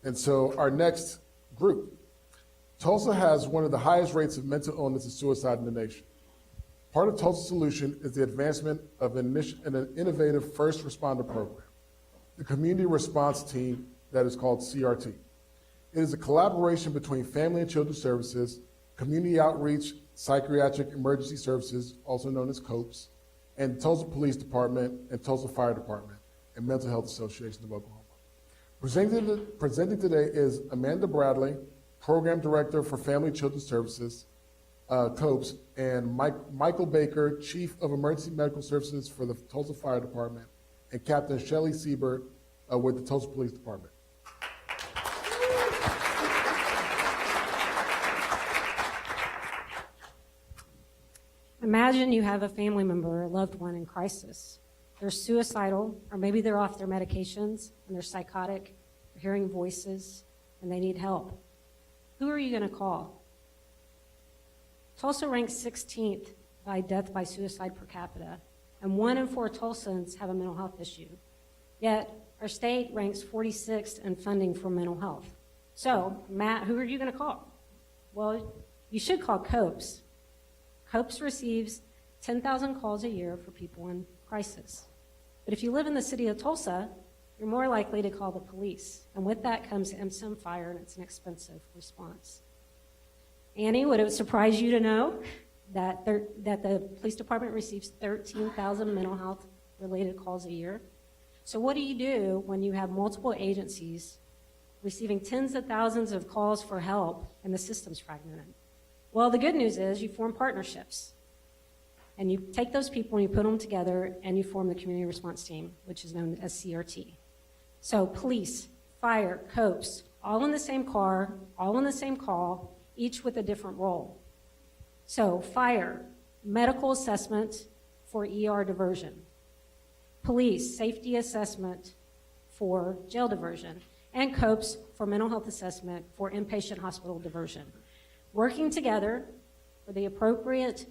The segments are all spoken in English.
And so our next group, Tulsa has one of the highest rates of mental illness and suicide in the nation. Part of Tulsa's solution is the advancement of an innovative first responder program, the community response team that is called CRT. It is a collaboration between Family and Children's Services, Community Outreach, Psychiatric Emergency Services, also known as COPES, and Tulsa Police Department and Tulsa Fire Department and Mental Health Association of Oklahoma. Presenting today is Amanda Bradley, Program Director for Family and Children's Services, COPES, and Michael Baker, Chief of Emergency Medical Services for the Tulsa Fire Department, and Captain Shelley Siebert with the Tulsa Police Department. Imagine you have a family member or a loved one in crisis. They're suicidal, or maybe they're off their medications and they're psychotic, they're hearing voices, and they need help. Who are you going to call? Tulsa ranks 16th by death by suicide per capita, and 1 in 4 Tulsans have a mental health issue. Yet, our state ranks 46th in funding for mental health. So, Matt, who are you going to call? Well, you should call COPES. COPES receives 10,000 calls a year for people in crisis. But if you live in the city of Tulsa, you're more likely to call the police. And with that comes MSIM fire, and it's an expensive response. Annie, would it surprise you to know that the police department receives 13,000 mental health related calls a year? So what do you do when you have multiple agencies receiving tens of thousands of calls for help and the system's fragmented? Well, the good news is you form partnerships. And you take those people and you put them together and you form the community response team, which is known as CRT. So police, fire, COPES, all in the same car, all in the same call, each with a different role. So fire, medical assessment for ER diversion. Police, safety assessment for jail diversion. And COPES for mental health assessment for inpatient hospital diversion. Working together for the appropriate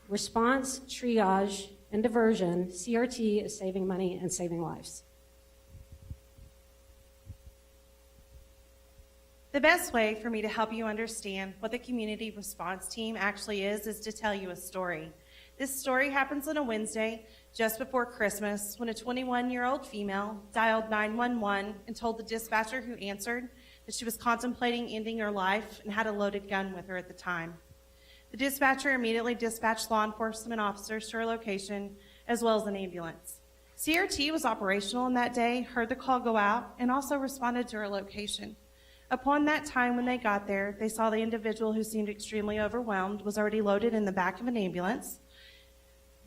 response, triage, and diversion, CRT is saving money and saving lives. The best way for me to help you understand what the community response team actually is to tell you a story. This story happens on a Wednesday just before Christmas when a 21-year-old female dialed 911 and told the dispatcher who answered that she was contemplating ending her life and had a loaded gun with her at the time. The dispatcher immediately dispatched law enforcement officers to her location as well as an ambulance. CRT was operational on that day, heard the call go out, and also responded to her location. Upon that time when they got there, they saw the individual who seemed extremely overwhelmed was already loaded in the back of an ambulance.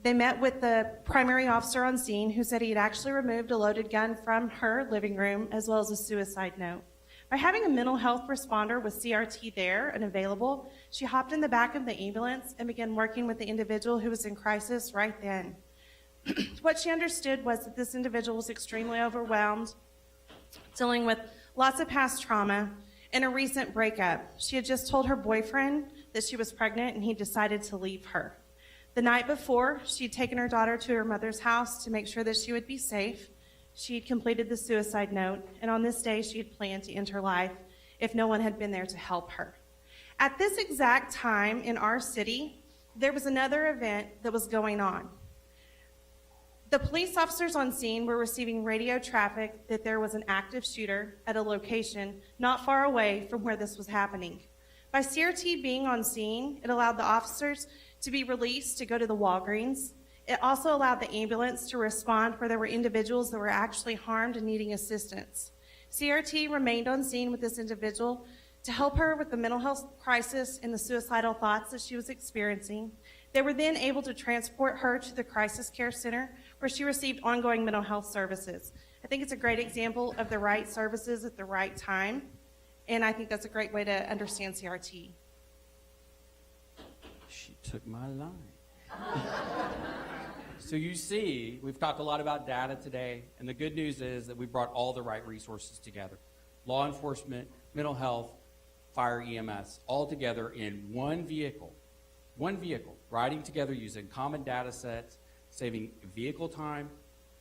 They met with the primary officer on scene who said he had actually removed a loaded gun from her living room as well as a suicide note. By having a mental health responder with CRT there and available, she hopped in the back of the ambulance and began working with the individual who was in crisis right then. What she understood was that this individual was extremely overwhelmed, dealing with lots of past trauma and a recent breakup. She had just told her boyfriend that she was pregnant and he decided to leave her. The night before, she had taken her daughter to her mother's house to make sure that she would be safe. She had completed the suicide note, and on this day, she had planned to end her life if no one had been there to help her. At this exact time in our city, there was another event that was going on. The police officers on scene were receiving radio traffic that there was an active shooter at a location not far away from where this was happening. By CRT being on scene, it allowed the officers to be released to go to the Walgreens. It also allowed the ambulance to respond where there were individuals that were actually harmed and needing assistance. CRT remained on scene with this individual to help her with the mental health crisis and the suicidal thoughts that she was experiencing. They were then able to transport her to the crisis care center where she received ongoing mental health services. I think it's a great example of the right services at the right time, and I think that's a great way to understand CRT. She took my line. So you see, we've talked a lot about data today, and the good news is that we brought all the right resources together. Law enforcement, mental health, fire, EMS, all together in one vehicle, riding together using common data sets, saving vehicle time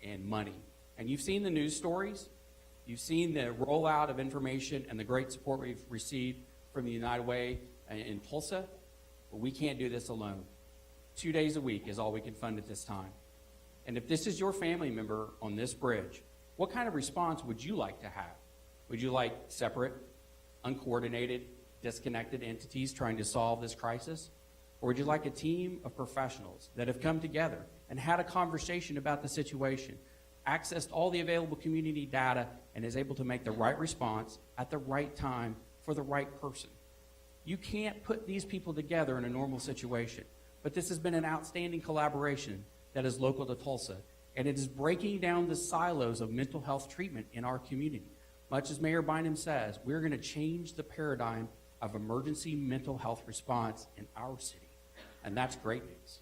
and money. And you've seen the news stories. You've seen the rollout of information and the great support we've received from the United Way in Tulsa, but we can't do this alone. 2 days a week is all we can fund at this time. And if this is your family member on this bridge, what kind of response would you like to have? Would you like separate, uncoordinated, disconnected entities trying to solve this crisis? Or would you like a team of professionals that have come together and had a conversation about the situation, accessed all the available community data, and is able to make the right response at the right time for the right person? You can't put these people together in a normal situation, but this has been an outstanding collaboration that is local to Tulsa, and it is breaking down the silos of mental health treatment in our community. Much as Mayor Bynum says, we're going to change the paradigm of emergency mental health response in our city, and that's great news.